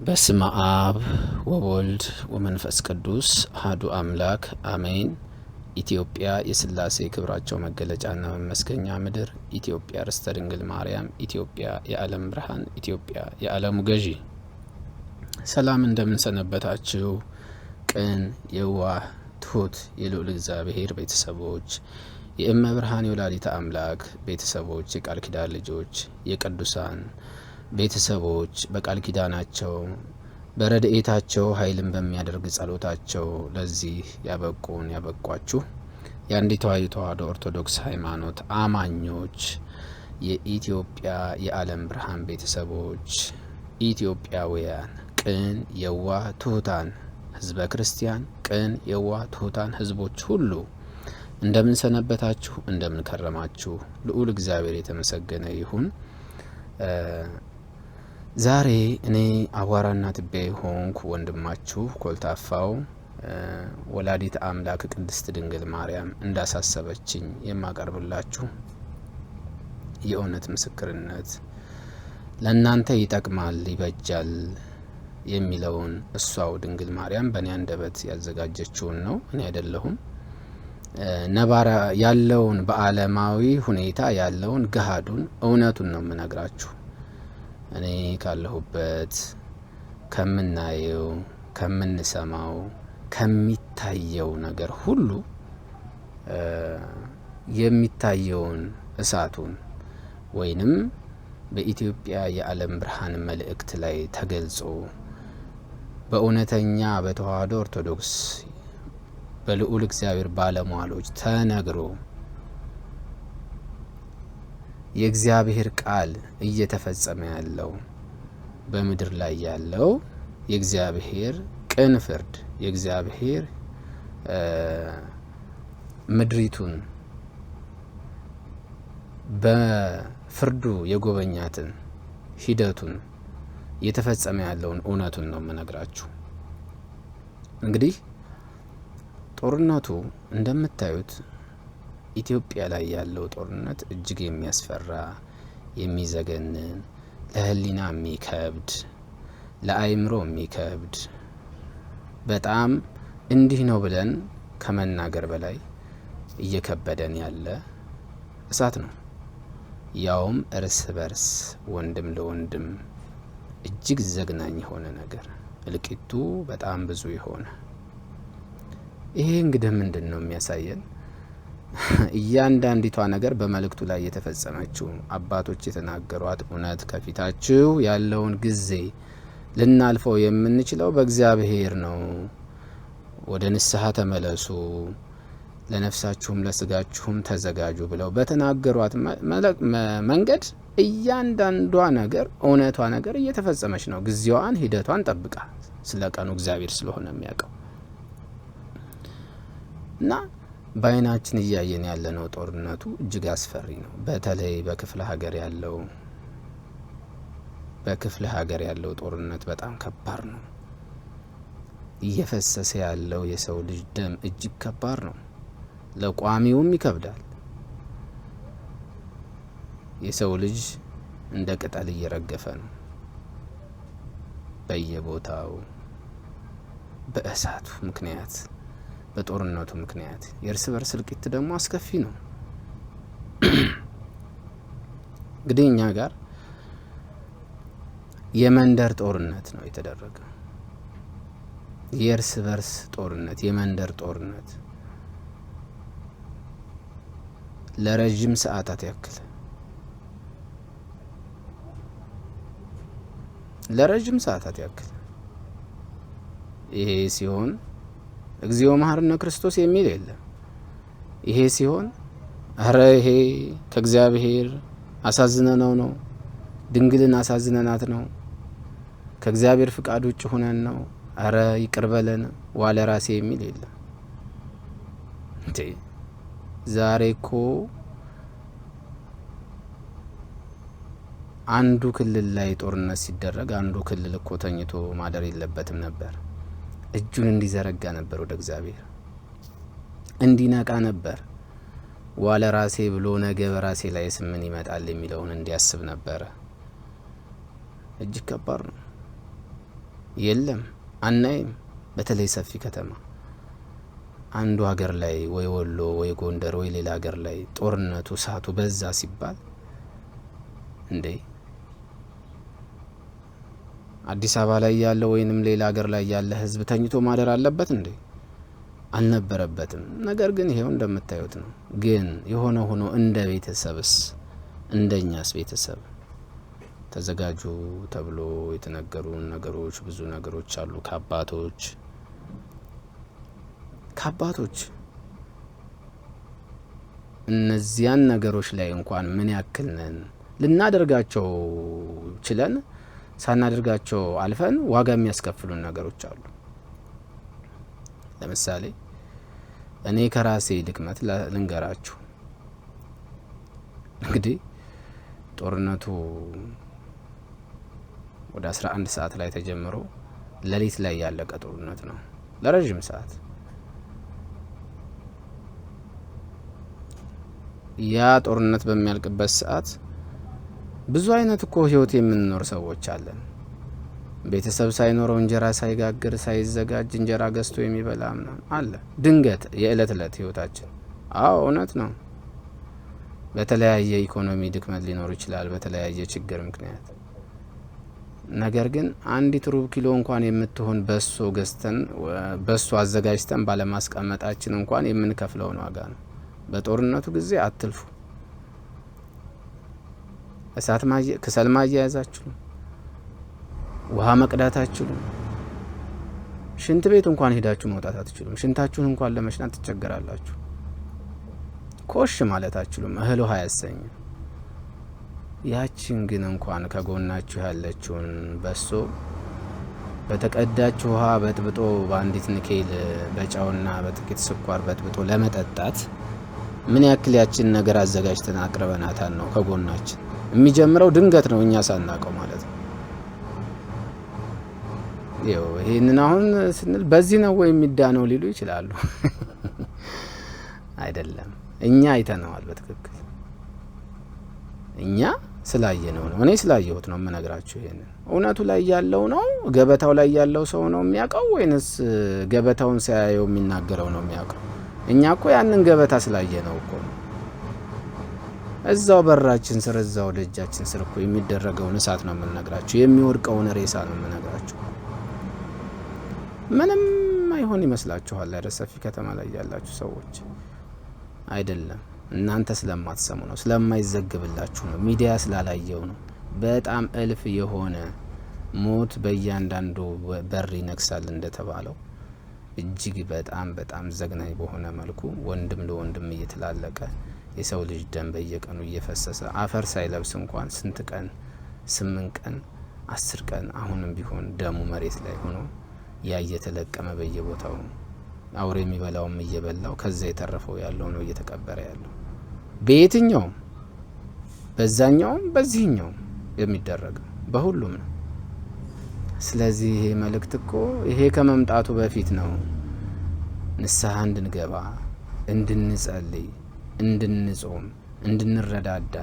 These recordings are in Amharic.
በስመ አብ ወወልድ ወመንፈስ ቅዱስ አሐዱ አምላክ አሜን። ኢትዮጵያ የሥላሴ ክብራቸው መገለጫና መመስገኛ ምድር፣ ኢትዮጵያ ርስተ ድንግል ማርያም፣ ኢትዮጵያ የዓለም ብርሃን፣ ኢትዮጵያ የዓለሙ ገዢ። ሰላም እንደምን ሰነበታችሁ? ቅን የዋህ ትሁት የልዑል እግዚአብሔር ቤተሰቦች፣ የእመብርሃን የወላዲተ አምላክ ቤተሰቦች፣ የቃል ኪዳን ልጆች፣ የቅዱሳን ቤተሰቦች በቃል ኪዳናቸው በረድኤታቸው ኃይልን በሚያደርግ ጸሎታቸው ለዚህ ያበቁን ያበቋችሁ የአንዲቷ ተዋሕዶ ኦርቶዶክስ ሃይማኖት አማኞች የኢትዮጵያ የዓለም ብርሃን ቤተሰቦች ኢትዮጵያውያን ቅን የዋህ ትሁታን ሕዝበ ክርስቲያን ቅን የዋህ ትሁታን ሕዝቦች ሁሉ እንደምን ሰነበታችሁ? እንደምን ከረማችሁ? ልዑል እግዚአብሔር የተመሰገነ ይሁን። ዛሬ እኔ አቧራና ትቢያ ሆንኩ ወንድማችሁ ኮልታፋው ወላዲት አምላክ ቅድስት ድንግል ማርያም እንዳሳሰበችኝ የማቀርብላችሁ የእውነት ምስክርነት ለእናንተ ይጠቅማል ይበጃል የሚለውን እሷው ድንግል ማርያም በእኔ አንደበት ያዘጋጀችውን ነው። እኔ አይደለሁም። ነባራ ያለውን በዓለማዊ ሁኔታ ያለውን ገሃዱን እውነቱን ነው የምነግራችሁ። እኔ ካለሁበት ከምናየው ከምንሰማው ከሚታየው ነገር ሁሉ የሚታየውን እሳቱን ወይንም በኢትዮጵያ የዓለም ብርሃን መልእክት ላይ ተገልጾ በእውነተኛ በተዋሕዶ ኦርቶዶክስ በልዑል እግዚአብሔር ባለሟሎች ተነግሮ የእግዚአብሔር ቃል እየተፈጸመ ያለው በምድር ላይ ያለው የእግዚአብሔር ቅን ፍርድ የእግዚአብሔር ምድሪቱን በፍርዱ የጎበኛትን ሂደቱን እየተፈጸመ ያለውን እውነቱን ነው የምነግራችሁ። እንግዲህ ጦርነቱ እንደምታዩት ኢትዮጵያ ላይ ያለው ጦርነት እጅግ የሚያስፈራ የሚዘገንን ለሕሊና የሚከብድ ለአይምሮ የሚከብድ በጣም እንዲህ ነው ብለን ከመናገር በላይ እየከበደን ያለ እሳት ነው። ያውም እርስ በርስ ወንድም ለወንድም እጅግ ዘግናኝ የሆነ ነገር እልቂቱ በጣም ብዙ የሆነ ይሄ እንግዲህ ምንድን ነው የሚያሳየን? እያንዳንዲቷ ነገር በመልእክቱ ላይ የተፈጸመችው አባቶች የተናገሯት እውነት ከፊታችሁ ያለውን ጊዜ ልናልፈው የምንችለው በእግዚአብሔር ነው። ወደ ንስሐ ተመለሱ፣ ለነፍሳችሁም ለስጋችሁም ተዘጋጁ ብለው በተናገሯት መንገድ እያንዳንዷ ነገር እውነቷ ነገር እየተፈጸመች ነው። ጊዜዋን ሂደቷን ጠብቃ ስለ ቀኑ እግዚአብሔር ስለሆነ የሚያውቀው እና በአይናችን እያየን ያለነው ጦርነቱ እጅግ አስፈሪ ነው። በተለይ በክፍለ ሀገር ያለው ጦርነት በጣም ከባድ ነው። እየፈሰሰ ያለው የሰው ልጅ ደም እጅግ ከባድ ነው። ለቋሚውም ይከብዳል። የሰው ልጅ እንደ ቅጠል እየረገፈ ነው በየቦታው በእሳቱ ምክንያት በጦርነቱ ምክንያት። የእርስ በርስ እልቂት ደግሞ አስከፊ ነው። እንግዲህ እኛ ጋር የመንደር ጦርነት ነው የተደረገው። የእርስ በርስ ጦርነት፣ የመንደር ጦርነት ለረጅም ሰዓታት ያክል ይሄ ሲሆን እግዚኦ መሐረነ ክርስቶስ የሚል የለም። ይሄ ሲሆን አረ ይሄ ከእግዚአብሔር አሳዝነነው ነው፣ ድንግልን አሳዝነናት ነው፣ ከእግዚአብሔር ፍቃድ ውጭ ሆነን ነው፣ አረ ይቅር በለን ዋለ ራሴ የሚል የለም። ዛሬ እኮ አንዱ ክልል ላይ ጦርነት ሲደረግ አንዱ ክልል እኮ ተኝቶ ማደር የለበትም ነበር። እጁን እንዲዘረጋ ነበር፣ ወደ እግዚአብሔር እንዲነቃ ነበር። ዋለ ራሴ ብሎ ነገ በራሴ ላይ ምን ይመጣል የሚለውን እንዲያስብ ነበረ። እጅግ ከባድ ነው። የለም አናይም። በተለይ ሰፊ ከተማ አንዱ ሀገር ላይ ወይ ወሎ ወይ ጎንደር ወይ ሌላ ሀገር ላይ ጦርነቱ እሳቱ በዛ ሲባል እንዴ አዲስ አበባ ላይ ያለው ወይንም ሌላ ሀገር ላይ ያለ ህዝብ ተኝቶ ማደር አለበት እንዴ? አልነበረበትም። ነገር ግን ይሄው እንደምታዩት ነው። ግን የሆነ ሆኖ እንደ ቤተሰብስ እንደኛስ ቤተሰብ ተዘጋጁ ተብሎ የተነገሩ ነገሮች ብዙ ነገሮች አሉ። ከአባቶች እነዚያን ነገሮች ላይ እንኳን ምን ያክል ነን ልናደርጋቸው ችለን ሳናደርጋቸው አልፈን ዋጋ የሚያስከፍሉን ነገሮች አሉ። ለምሳሌ እኔ ከራሴ ድክመት ልንገራችሁ። እንግዲህ ጦርነቱ ወደ 11 ሰዓት ላይ ተጀምሮ ሌሊት ላይ ያለቀ ጦርነት ነው ለረጅም ሰዓት። ያ ጦርነት በሚያልቅበት ሰዓት ብዙ አይነት እኮ ህይወት የምንኖር ሰዎች አለን። ቤተሰብ ሳይኖረው እንጀራ ሳይጋግር ሳይዘጋጅ እንጀራ ገዝቶ የሚበላ ምናምን አለ። ድንገት የእለት እለት ህይወታችን እውነት ነው። በተለያየ ኢኮኖሚ ድክመት ሊኖር ይችላል በተለያየ ችግር ምክንያት። ነገር ግን አንዲት ሩብ ኪሎ እንኳን የምትሆን በሶ ገዝተን በሶ አዘጋጅተን ባለማስቀመጣችን እንኳን የምንከፍለውን ዋጋ ነው። በጦርነቱ ጊዜ አትልፉ። ከሰል ማያያዛችሁ፣ ውሃ መቅዳታችሁ፣ ሽንት ቤት እንኳን ሄዳችሁ መውጣት አትችሉም። ሽንታችሁን እንኳን ለመሽናት ትቸገራላችሁ። ኮሽ ማለት አትችሉም። እህል ውሃ ያሰኛል። ያችን ግን እንኳን ከጎናችሁ ያለችውን በሶ በተቀዳችሁ ውሃ በጥብጦ በአንዲት ንኬል በጫውና በጥቂት ስኳር በጥብጦ ለመጠጣት ምን ያክል ያችን ነገር አዘጋጅተን አቅርበናታል ነው ከጎናችን። የሚጀምረው ድንገት ነው፣ እኛ ሳናቀው ማለት ነው። ይህንን አሁን ስንል በዚህ ነው ወይ የሚዳነው ሊሉ ይችላሉ። አይደለም፣ እኛ አይተነዋል በትክክል እኛ ስላየነው ነው። እኔ ስላየሁት ነው የምነግራችሁ። ይሄንን እውነቱ ላይ ያለው ነው ገበታው ላይ ያለው ሰው ነው የሚያውቀው ወይንስ ገበታውን ሲያየው የሚናገረው ነው የሚያውቀው? እኛ እኮ ያንን ገበታ ስላየነው እኮ ነው። እዛው በራችን ስር እዛው ደጃችን ስር እኮ የሚደረገውን እሳት ነው የምነግራችሁ፣ የሚወድቀውን ሬሳ ነው የምነግራችሁ። ምንም አይሆን ይመስላችኋል አይደል? ሰፊ ከተማ ላይ ያላችሁ ሰዎች አይደለም። እናንተ ስለማትሰሙ ነው፣ ስለማይዘግብላችሁ ነው፣ ሚዲያ ስላላየው ነው። በጣም እልፍ የሆነ ሞት በእያንዳንዱ በር ይነክሳል እንደተባለው እጅግ በጣም ዘግናኝ በሆነ መልኩ ወንድም ለወንድም እየተላለቀ የሰው ልጅ ደም በየቀኑ እየፈሰሰ አፈር ሳይለብስ እንኳን ስንት ቀን 8 ቀን 10 ቀን አሁንም ቢሆን ደሙ መሬት ላይ ሆኖ ያ እየተለቀመ በየቦታው አውሬ የሚበላውም እየበላው ከዛ የተረፈው ያለው ነው እየተቀበረ ያለው። በየትኛውም በዛኛውም በዚህኛውም የሚደረገው በሁሉም ነው። ስለዚህ ይሄ መልእክት እኮ ይሄ ከመምጣቱ በፊት ነው ንስሐ እንድንገባ፣ እንድንጸልይ፣ እንድንጾም፣ እንድንረዳዳ፣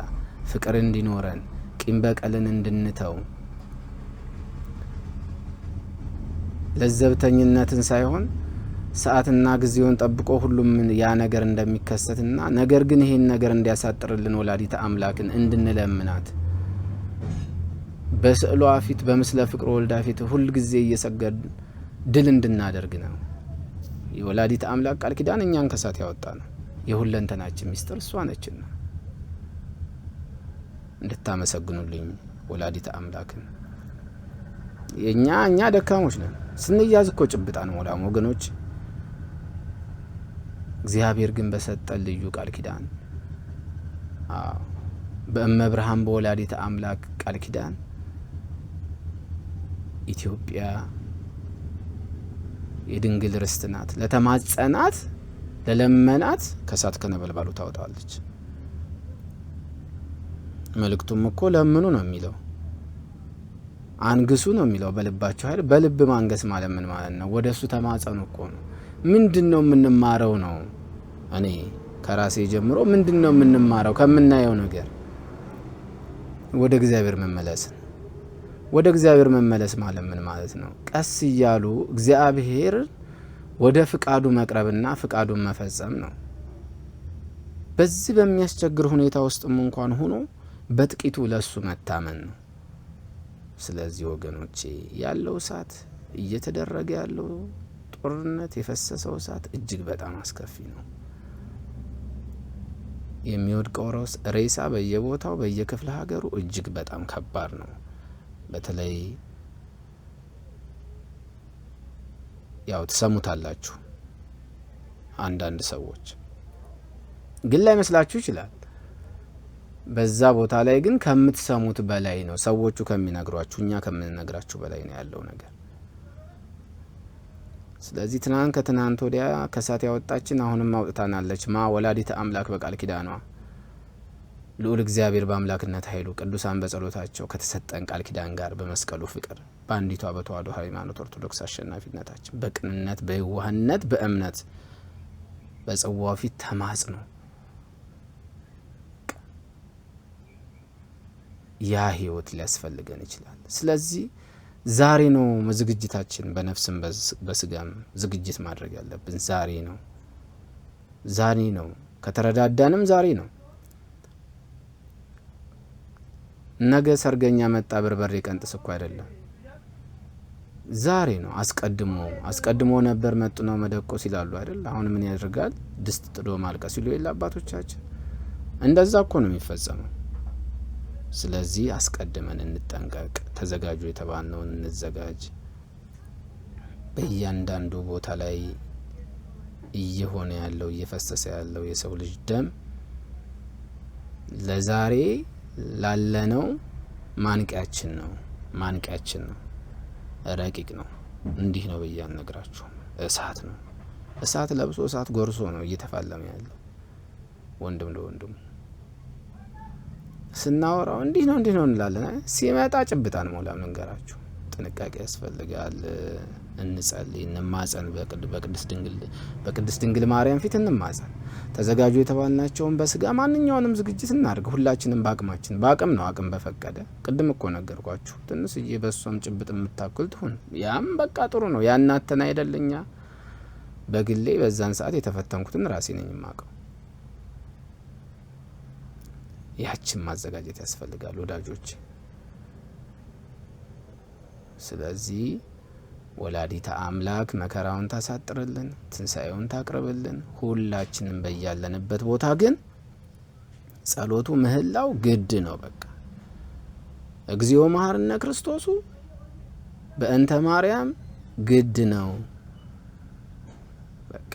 ፍቅር እንዲኖረን፣ ቂም በቀልን እንድንተው፣ ለዘብተኝነትን ሳይሆን ሰዓትና ጊዜውን ጠብቆ ሁሉም ያ ነገር እንደሚከሰትና ነገር ግን ይሄን ነገር እንዲያሳጥርልን ወላዲተ አምላክን እንድንለምናት በስዕሏ ፊት በምስለ ፍቅር ወልዳ ፊት ሁል ጊዜ እየሰገድ ድል እንድናደርግ ነው። የወላዲተ አምላክ ቃል ኪዳን እኛን ከሳት ያወጣ ነው። የሁለንተናችን ሚስጥር እሷ ነችና እንድታመሰግኑልኝ ወላዲተ አምላክን። እኛ ደካሞች ነን። ስንያዝ እኮ ጭብጣን ሞላም ወገኖች። እግዚአብሔር ግን በሰጠን ልዩ ቃል ኪዳን በእመብርሃን በወላዲተ አምላክ ቃል ኪዳን ኢትዮጵያ የድንግል ርስት ናት። ለተማጸናት ለለመናት ከሳት ከነበልባሉ ታወጣለች። መልእክቱም እኮ ለምኑ ነው የሚለው፣ አንግሱ ነው የሚለው። በልባችሁ ኃይል በልብ ማንገስ ማለት ምን ማለት ነው? ወደሱ ተማጸኑ እኮ ነው። ምንድነው የምንማረው ነው? እኔ ከራሴ ጀምሮ ምንድነው የምንማረው ከምናየው ነገር? ወደ እግዚአብሔር መመለስን፣ ወደ እግዚአብሔር መመለስ ማለት ምን ማለት ነው? ቀስ እያሉ እግዚአብሔር ወደ ፍቃዱ መቅረብና ፍቃዱን መፈጸም ነው። በዚህ በሚያስቸግር ሁኔታ ውስጥም እንኳን ሆኖ በጥቂቱ ለሱ መታመን ነው። ስለዚህ ወገኖቼ ያለው እሳት እየተደረገ ያለው ጦርነት የፈሰሰው እሳት እጅግ በጣም አስከፊ ነው። የሚወድቀው ሬሳ በየቦታው በየክፍለ ሀገሩ እጅግ በጣም ከባድ ነው። በተለይ ያው ተሰሙታላችሁ አንዳንድ ሰዎች ግን ላይ መስላችሁ ይችላል። በዛ ቦታ ላይ ግን ከምትሰሙት በላይ ነው። ሰዎቹ ከሚነግሯችሁ እኛ ከምንነግራችሁ በላይ ነው ያለው ነገር። ስለዚህ ትናንት ከትናንት ወዲያ ከሳት ያወጣችን አሁንም አውጥታናለች። ወላዲተ አምላክ በቃል ኪዳኗ ልዑል እግዚአብሔር በአምላክነት ኃይሉ ቅዱሳን በጸሎታቸው ከተሰጠን ቃል ኪዳን ጋር በመስቀሉ ፍቅር በአንዲቷ በተዋሕዶ ሃይማኖት ኦርቶዶክስ አሸናፊነታችን በቅንነት በየዋህነት በእምነት በጽዋው ፊት ተማጽኖ ያ ህይወት ሊያስፈልገን ይችላል። ስለዚህ ዛሬ ነው ዝግጅታችን፣ በነፍስም በስጋም ዝግጅት ማድረግ ያለብን ዛሬ ነው። ከተረዳዳንም ዛሬ ነው። ነገ ሰርገኛ መጣ በርበሬ ቀንጥስ እኮ አይደለም፣ ዛሬ ነው። አስቀድሞ ነበር መጡ ነው መደቆስ ይላሉ አይደል? አሁን ምን ያደርጋል ድስት ጥዶ ማልቀስ ይሉ የለ አባቶቻችን። እንደዛ እኮ ነው የሚፈጸመው። ስለዚህ አስቀድመን እንጠንቀቅ። ተዘጋጁ የተባልነውን እንዘጋጅ። በእያንዳንዱ ቦታ ላይ እየሆነ ያለው እየፈሰሰ ያለው የሰው ልጅ ደም ለዛሬ ላለነው ማንቂያችን ነው። ረቂቅ ነው። እንዲህ ነው ብዬ አልነግራችሁም። እሳት ነው። እሳት ለብሶ እሳት ጎርሶ ነው እየተፋለመ ያለው ወንድም ለወንድሙ። ስናወራው እንዲህ ነው እንላለን። ሲመጣ ጭብጣን ሞላም እንገራችሁ። ጥንቃቄ ያስፈልጋል። እንጸልይ፣ እንማጸን። በቅድስት ድንግል ማርያም ፊት እንማጸን። ተዘጋጁ የተባልናቸውን በስጋ ማንኛውንም ዝግጅት እናድርግ። ሁላችንም በአቅማችን፣ በአቅም ነው፣ አቅም በፈቀደ። ቅድም እኮ ነገርኳችሁ። ትንሽዬ በሷም ጭብጥ የምታክል ትሁን፣ ያም በቃ ጥሩ ነው። ያናተን አይደለኛ። በግሌ በዛን ሰዓት የተፈተንኩትን ራሴ ነኝ የማውቀው። ያችን ማዘጋጀት ያስፈልጋል ወዳጆች። ስለዚህ ወላዲተ አምላክ መከራውን ታሳጥርልን፣ ትንሣኤውን ታቅርብልን። ሁላችንም በያለንበት ቦታ ግን ጸሎቱ ምህላው ግድ ነው። በቃ እግዚኦ መሐረነ ክርስቶሱ በእንተ ማርያም ግድ ነው። በቃ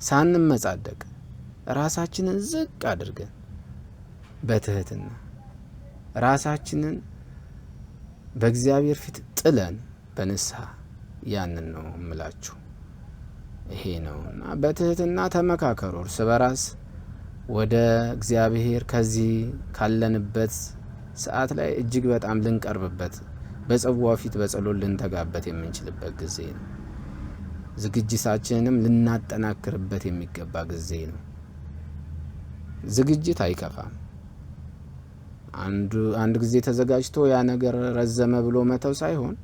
ሳንመጻደቅ ራሳችንን ዝቅ አድርገን በትህትና ራሳችንን በእግዚአብሔር ፊት ጥለን በንስሐ ያንን ነው እምላችሁ። ይሄ ነውና በትህትና ተመካከሩ እርስ በራስ ወደ እግዚአብሔር ከዚህ ካለንበት ሰዓት ላይ እጅግ በጣም ልንቀርብበት በጽዋው ፊት በጸሎት ልንተጋበት የምንችልበት ጊዜ ነው። ዝግጅታችንንም ልናጠናክርበት የሚገባ ጊዜ ነው። ዝግጅት አይከፋም። አንድ ጊዜ ተዘጋጅቶ ያ ነገር ረዘመ ብሎ መተው ሳይሆን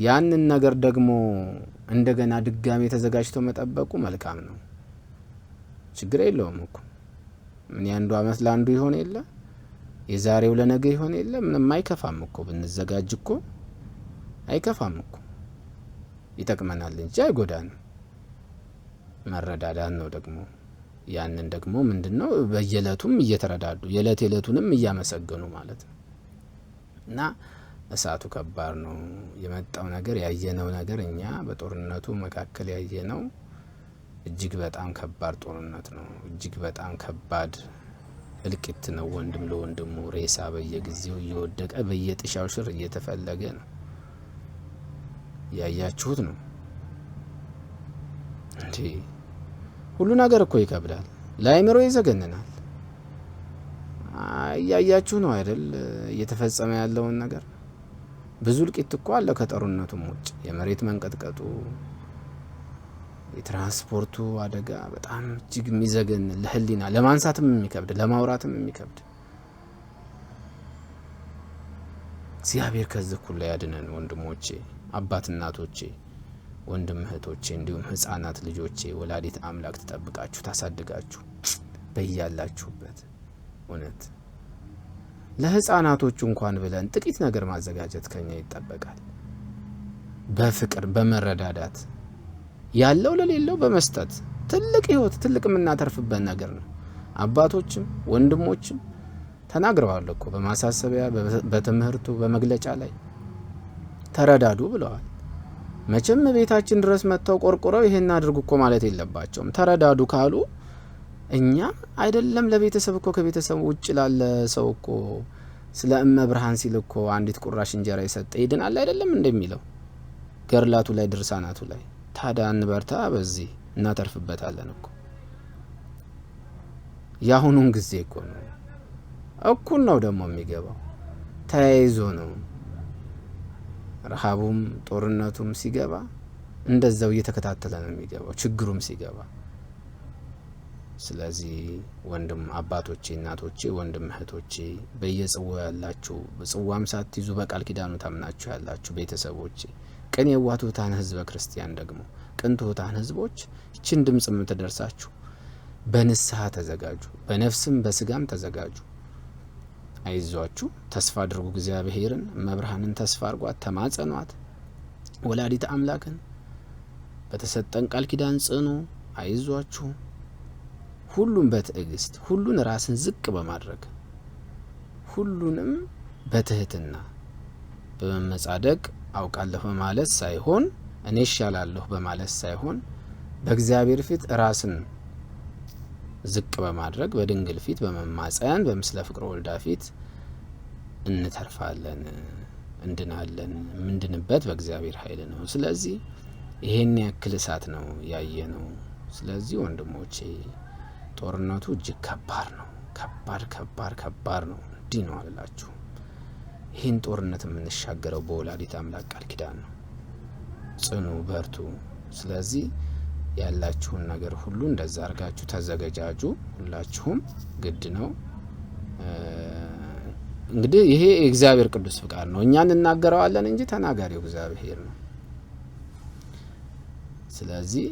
ያንን ነገር ደግሞ እንደገና ድጋሜ ተዘጋጅቶ መጠበቁ መልካም ነው። ችግር የለውም እኮ ምን ያንዱ አመት ለአንዱ ይሆን የለ የዛሬው ለነገ ይሆን የለ ምንም አይከፋም እኮ ብንዘጋጅ እኮ አይከፋም እኮ ይጠቅመናል እንጂ አይጎዳንም። መረዳዳት ነው ደግሞ ያንን ደግሞ ምንድነው በየለቱም እየተረዳዱ የለቱንም እያመሰገኑ ማለት ነው። እና እሳቱ ከባድ ነው። የመጣው ነገር ያየነው ነገር እኛ በጦርነቱ መካከል ያየነው እጅግ በጣም ከባድ ጦርነት ነው። እጅግ በጣም ከባድ እልቂት ነው። ወንድም ለወንድሙ ሬሳ በየጊዜው እየወደቀ በየጥሻው ስር እየተፈለገ ነው። ያያችሁት ነው እንዴ? ሁሉ ነገር እኮ ይከብዳል፣ ለአእምሮ ይዘገንናል። ያያችሁ ነው አይደል እየተፈጸመ ያለውን ነገር። ብዙ እልቂት እኮ አለ ከጦርነቱም ውጭ። የመሬት መንቀጥቀጡ፣ የትራንስፖርቱ አደጋ በጣም እጅግ የሚዘገን ለህሊና ለማንሳትም የሚከብድ ለማውራትም የሚከብድ። እግዚአብሔር ከዚህ ሁሉ ያድነን። ወንድሞቼ፣ አባት እናቶቼ፣ ወንድም እህቶቼ፣ እንዲሁም ህፃናት ልጆቼ ወላዲት አምላክ ትጠብቃችሁ ታሳድጋችሁ በያላችሁበት። እውነት ለህፃናቶቹ እንኳን ብለን ጥቂት ነገር ማዘጋጀት ከኛ ይጠበቃል። በፍቅር በመረዳዳት ያለው ለሌለው በመስጠት ትልቅ ህይወት ትልቅ የምናተርፍበት ነገር ነው። አባቶችም ወንድሞችም ተናግረዋል እኮ በማሳሰቢያ በትምህርቱ በመግለጫ ላይ ተረዳዱ ብለዋል። መቼም ቤታችን ድረስ መጥተው ቆርቆረው ይሄን አድርጉ እኮ ማለት የለባቸውም። ተረዳዱ ካሉ እኛ አይደለም ለቤተሰብ እኮ ከቤተሰብ ውጭ ላለ ሰው እኮ ስለ እመብርሃን ሲል እኮ አንዲት ቁራሽ እንጀራ የሰጠ ይድናል አይደለም እንደሚለው ገርላቱ ላይ ድርሳናቱ ላይ። ታዲያ እንበርታ፣ በዚህ እናተርፍበታለን እኮ። ያሁኑን ጊዜ እኮ ነው እኩል ነው ደግሞ የሚገባው፣ ተያይዞ ነው። ረሃቡም ጦርነቱም ሲገባ እንደዛው እየተከታተለ ነው የሚገባው፣ ችግሩም ሲገባ። ስለዚህ ወንድም አባቶቼ፣ እናቶቼ፣ ወንድም እህቶቼ በየጽዋው ያላችሁ በጽዋም ሳትይዙ በቃል ኪዳኑ ታምናችሁ ያላችሁ ቤተሰቦቼ፣ ቅን የዋቱታን ህዝበ ክርስቲያን ደግሞ ቅን ትሑታን ህዝቦች ይችን ድምጽ የምትደርሳችሁ በንስሐ ተዘጋጁ፣ በነፍስም በስጋም ተዘጋጁ። አይዟችሁ፣ ተስፋ አድርጉ። እግዚአብሔርን መብርሃንን ተስፋ አድርጓት፣ ተማጸኗት። ወላዲት አምላክን በተሰጠን ቃል ኪዳን ጽኑ። አይዟችሁ። ሁሉም በትዕግስት ሁሉን ራስን ዝቅ በማድረግ ሁሉንም በትህትና በመመጻደቅ አውቃለሁ በማለት ሳይሆን እኔ እሻላለሁ በማለት ሳይሆን በእግዚአብሔር ፊት ራስን ዝቅ በማድረግ በድንግል ፊት በመማጸን በምስለ ፍቅረ ወልዳ ፊት እንተርፋለን፣ እንድናለን። የምንድንበት በእግዚአብሔር ኃይል ነው። ስለዚህ ይሄን ያክል እሳት ነው ያየ ነው። ስለዚህ ወንድሞቼ ጦርነቱ እጅግ ከባድ ነው። ከባድ ነው። እንዲህ ነው አላችሁ። ይህን ጦርነት የምንሻገረው በወላዲት አምላክ ቃል ኪዳን ነው። ጽኑ፣ በርቱ። ስለዚህ ያላችሁን ነገር ሁሉ እንደዛ አርጋችሁ ተዘገጃጁ። ሁላችሁም ግድ ነው። እንግዲህ ይሄ የእግዚአብሔር ቅዱስ ፍቃድ ነው። እኛ እንናገረዋለን እንጂ ተናጋሪው እግዚአብሔር ነው። ስለዚህ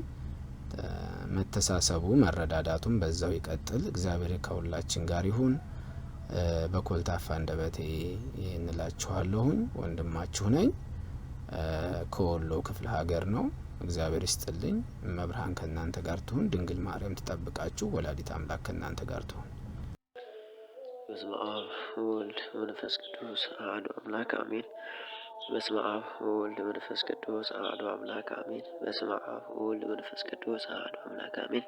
መተሳሰቡ መረዳዳቱም በዛው ይቀጥል። እግዚአብሔር ከሁላችን ጋር ይሁን። በኮልታፋ አንደበቴ ይህን እላችኋለሁኝ። ወንድማችሁ ነኝ። ከወሎ ክፍለ ሀገር ነው። እግዚአብሔር ይስጥልኝ። መብርሃን ከእናንተ ጋር ትሁን። ድንግል ማርያም ትጠብቃችሁ። ወላዲት አምላክ ከእናንተ ጋር ትሁን። በስመ አብ ወወልድ ወመንፈስ ቅዱስ አሐዱ አምላክ አሜን። በስመ አብ ወወልድ ወመንፈስ ቅዱስ አሐዱ አምላክ አሜን። በስመ አብ ወወልድ ወመንፈስ ቅዱስ አሐዱ አምላክ አሜን።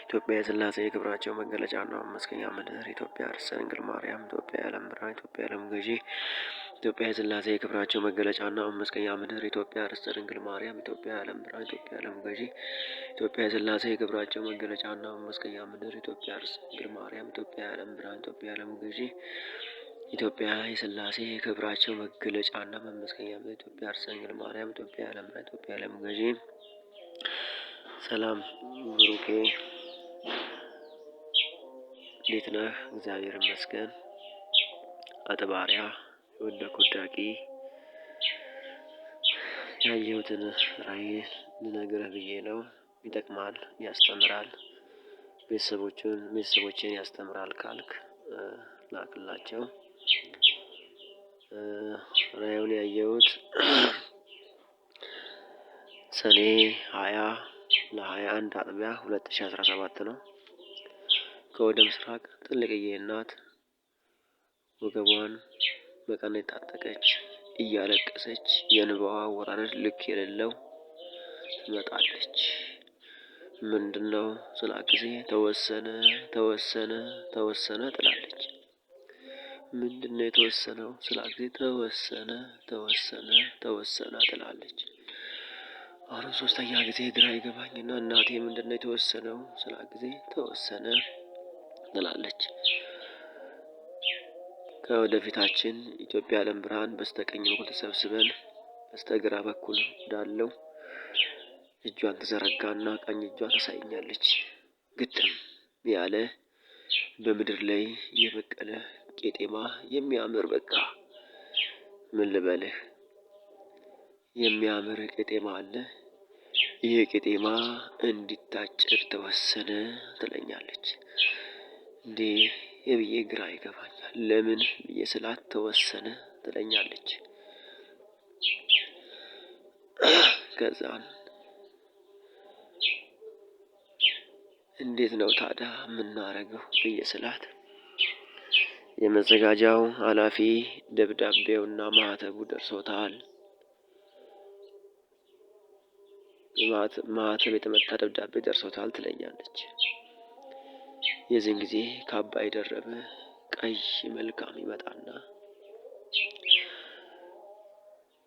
ኢትዮጵያ የሥላሴ የክብራቸው መገለጫና መመስገኛ ምድር፣ ኢትዮጵያ ርዕሰ ድንግል ማርያም፣ ኢትዮጵያ የዓለም ብርሃን፣ ኢትዮጵያ የዓለም ገዢ፣ ኢትዮጵያ የሥላሴ የክብራቸው መገለጫና መመስገኛ ምድር፣ ኢትዮጵያ ርዕሰ ድንግል ማርያም፣ ኢትዮጵያ የዓለም ብርሃን፣ ኢትዮጵያ የዓለም ገዢ፣ ኢትዮጵያ የሥላሴ የክብራቸው መገለጫና መመስገኛ ምድር፣ ኢትዮጵያ ርዕሰ ድንግል ማርያም፣ ኢትዮጵያ የዓለም ብርሃን፣ ኢትዮጵያ የዓለም ገዢ፣ ኢትዮጵያ የሥላሴ የክብራቸው መገለጫና መመስገኛ ምድር፣ ኢትዮጵያ ርዕሰ ድንግል ማርያም፣ ኢትዮጵያ የዓለም ብርሃን፣ ኢትዮጵያ የዓለም ገዢ። ሰላም ብሩኬ፣ እንዴት ነህ? እግዚአብሔር ይመስገን። አጥባሪያ የወደኩ ዳቂ ያየሁትን ራእይ ልነግርህ ብዬ ነው። ይጠቅማል፣ ያስተምራል፣ ቤተሰቦችን ያስተምራል ካልክ ላክላቸው። ራእዩን ያየሁት ሰኔ 20 ለ21 አጥቢያ 2017 ነው። ከወደ ምስራቅ ትልቅዬ እናት ወገቧን በቀን የታጠቀች እያለቀሰች የንባዋ አወራረድ ልክ የሌለው ትመጣለች። ምንድነው ስላ ጊዜ ተወሰነ ትላለች። ምንድነው የተወሰነው ስላ ጊዜ ተወሰነ ትላለች። አሁን ሶስተኛ ጊዜ ግራ ይገባኝና እናቴ ምንድነው የተወሰነው ስላ ጊዜ ተወሰነ ትላለች። ከወደፊታችን ኢትዮጵያ የዓለም ብርሃን በስተቀኝ በኩል ተሰብስበን በስተግራ በኩል እንዳለው እጇን ተዘረጋና ቀኝ እጇን ታሳይኛለች። ግጥም ያለ በምድር ላይ የበቀለ ቄጤማ የሚያምር በቃ ምን ልበልህ የሚያምር ቄጤማ አለ። ይህ ቄጤማ እንዲታጨድ ተወሰነ ትለኛለች። እንዴ የብዬ ግራ ይገባኛል። ለምን ብዬ ስላት ተወሰነ ትለኛለች። ከዛን እንዴት ነው ታዲያ የምናረገው ብዬ ስላት የመዘጋጃው ኃላፊ ደብዳቤውና ማህተቡ ደርሶታል። ማህተብ የተመታ ደብዳቤ ደርሶታል ትለኛለች። የዚህን ጊዜ ካባ የደረበ ቀይ መልካም ይመጣና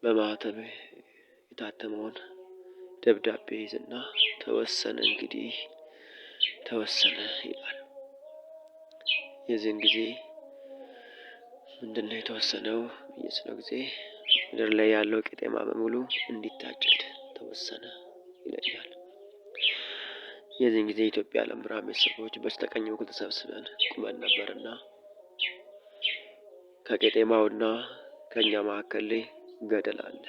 በማህተብ የታተመውን ደብዳቤ ይዝና ተወሰነ እንግዲህ ተወሰነ ይላል። የዚህን ጊዜ ምንድነው የተወሰነው ብዬ ስለው ጊዜ ምድር ላይ ያለው ቄጤማ በሙሉ እንዲታጨድ ተወሰነ ይለኛል። የዚህን ጊዜ የኢትዮጵያ ዓለም ብርሃን ቤተሰቦች በስተቀኝ በኩል ተሰብስበን ቁመን ነበርና ከቄጤማውና ከእኛ መካከል ላይ ገደል አለ።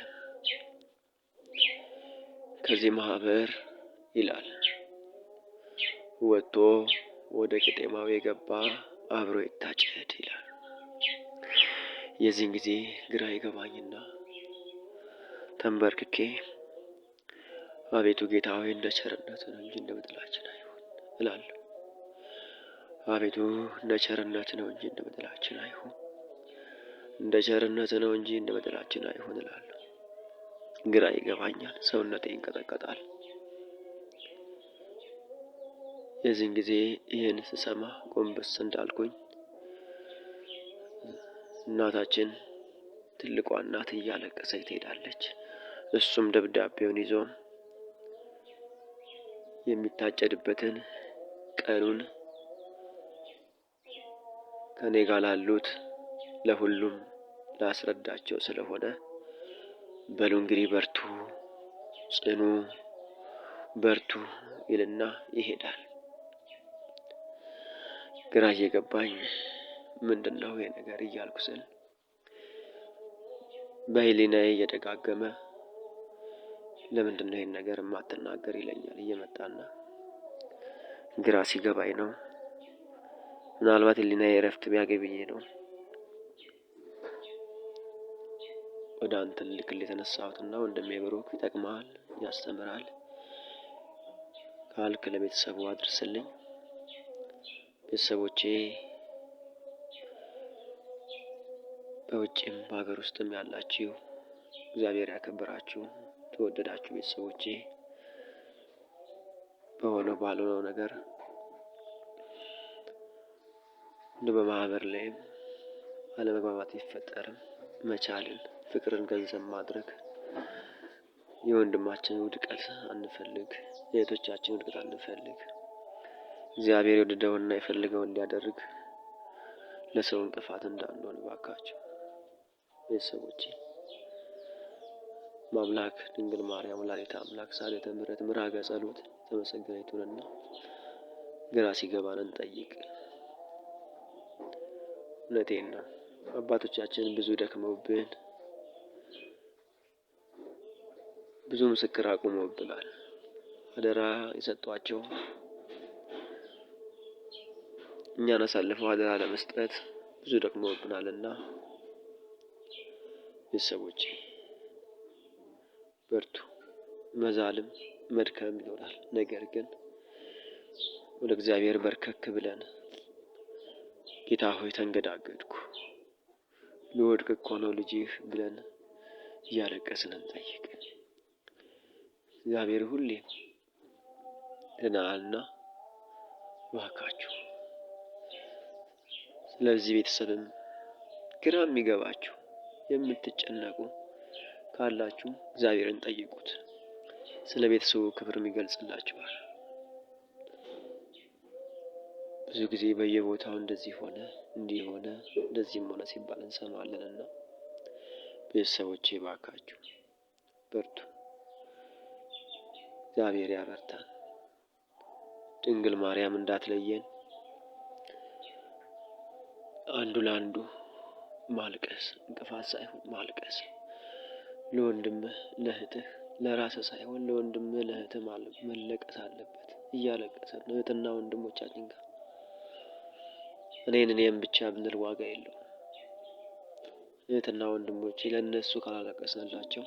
ከዚህ ማህበር ይላል ወጥቶ ወደ ቄጤማው የገባ አብሮ ይታጨድ ይላል። የዚህን ጊዜ ግራ ይገባኝና ተንበርክኬ አቤቱ ጌታ ሆይ እንደ ቸርነትህ ነው እንጂ እንደ በደላችን አይሁን እላለሁ። አቤቱ እንደ ቸርነትህ ነው እንጂ እንደ በደላችን አይሁን፣ እንደ ቸርነትህ ነው እንጂ እንደ በደላችን አይሁን እላለሁ። ግራ ይገባኛል፣ ሰውነቴ ይንቀጠቀጣል። የዚህን ጊዜ ይህን ስሰማ ጎንበስ እንዳልኩኝ እናታችን ትልቋ እናት እያለቀሰች ትሄዳለች። እሱም ደብዳቤውን ይዞ የሚታጨድበትን ቀኑን ከኔ ጋር ላሉት ለሁሉም ላስረዳቸው ስለሆነ በሉ እንግዲህ በርቱ፣ ጽኑ፣ በርቱ ይልና ይሄዳል። ግራ እየገባኝ ምንድነው ይሄ ነገር እያልኩ ስል በህሊናዬ እየደጋገመ ለምንድነው ይሄን ነገር የማትናገር ይለኛል እየመጣና ግራ ሲገባኝ ነው። ምናልባት ህሊናዬ እረፍት ቢያገኝ ብዬ ነው ወደ አንተ ልልክልህ የተነሳሁትና ወንድሜ ብሩክ ይጠቅምሃል፣ ያስተምራል ካልክ ለቤተሰቡ አድርስልኝ። ቤተሰቦቼ በውጭም በሀገር ውስጥም ያላችሁ እግዚአብሔር ያከብራችሁ ተወደዳችሁ ቤተሰቦቼ በሆነው ባልሆነው ነገር እንደ በማህበር ላይም አለመግባባት ይፈጠርም መቻልን ፍቅርን ገንዘብ ማድረግ የወንድማችን ውድቀት አንፈልግ፣ የእህቶቻችን ውድቀት አንፈልግ። እግዚአብሔር የወደደውንና የፈለገውን እንዲያደርግ ለሰው እንቅፋት እንዳንሆን እባካችሁ ቤተሰቦቼ ማምላክ ድንግል ማርያም ወላዲተ አምላክ ሳሌተ ምሕረት ምራገ ጸሎት ተመሰገነች ትሁንና ግራ ሲገባን እንጠይቅ። እውነቴን ነው። አባቶቻችን ብዙ ደክመውብን ብዙ ምስክር አቁመውብናል። አደራ የሰጧቸው እኛን አሳልፈው አደራ ለመስጠት ብዙ ደክመውብናልና ቤተሰቦቼ በርቱ። መዛልም መድከም ይኖራል። ነገር ግን ወደ እግዚአብሔር በርከክ ብለን ጌታ ሆይ ተንገዳገድኩ፣ ልወድቅ እኮ ነው ልጅህ ብለን እያለቀስን እንጠይቅ። እግዚአብሔር ሁሌ ይረዳናልና እባካችሁ። ስለዚህ ቤተሰብም ግራ የሚገባችሁ የምትጨነቁ ካላችሁ እግዚአብሔርን ጠይቁት። ስለ ቤተሰቡ ክብር ይገልጽላችኋል። ብዙ ጊዜ በየቦታው እንደዚህ ሆነ እንዲህ ሆነ እንደዚህም ሆነ ሲባል እንሰማለንና ቤተሰቦቼ እባካችሁ በርቱ። እግዚአብሔር ያበርታን። ድንግል ማርያም እንዳትለየን፣ አንዱ ለአንዱ ማልቀስ እንቅፋት ሳይሆን ማልቀስ ለወንድምህ ለእህትህ ለራስህ ሳይሆን ለወንድምህ ለእህትህ መለቀስ አለበት። እያለቀሰን እህትና ወንድሞቻችን ጋር እኔም ብቻ ብንል ዋጋ የለውም። እህትና ወንድሞቼ ለእነሱ ካላለቀስንላቸው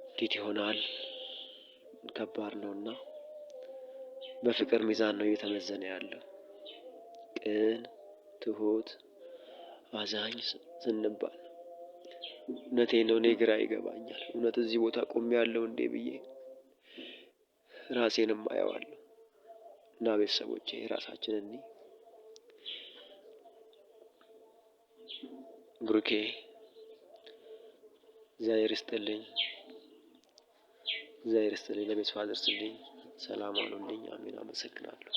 እንዴት ይሆናል? ከባድ ነውና በፍቅር ሚዛን ነው እየተመዘነ ያለው። ቅን፣ ትሁት፣ አዛኝ ስንባል እውነቴን ነው። እኔ ግራ ይገባኛል። እውነት እዚህ ቦታ ቆሜያለሁ እንዴ ብዬ ራሴንም አየዋለሁ። እና ቤተሰቦቼ ራሳችንን ብሩኬ እግዚአብሔር ይስጥልኝ፣ ለቤተሰብ አድርስልኝ። ሰላም አሉልኝ። አሜን። አመሰግናለሁ።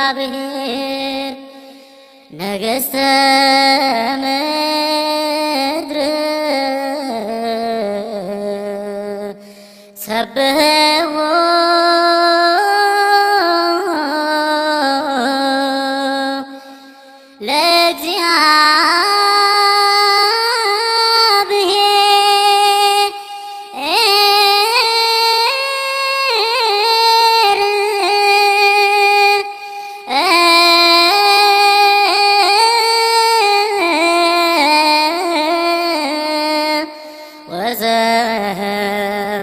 እግዚአብሔር ነገሥተ ምድር ሰብሕዎ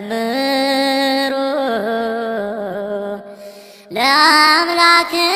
ወዘምሩ ለአምላክህ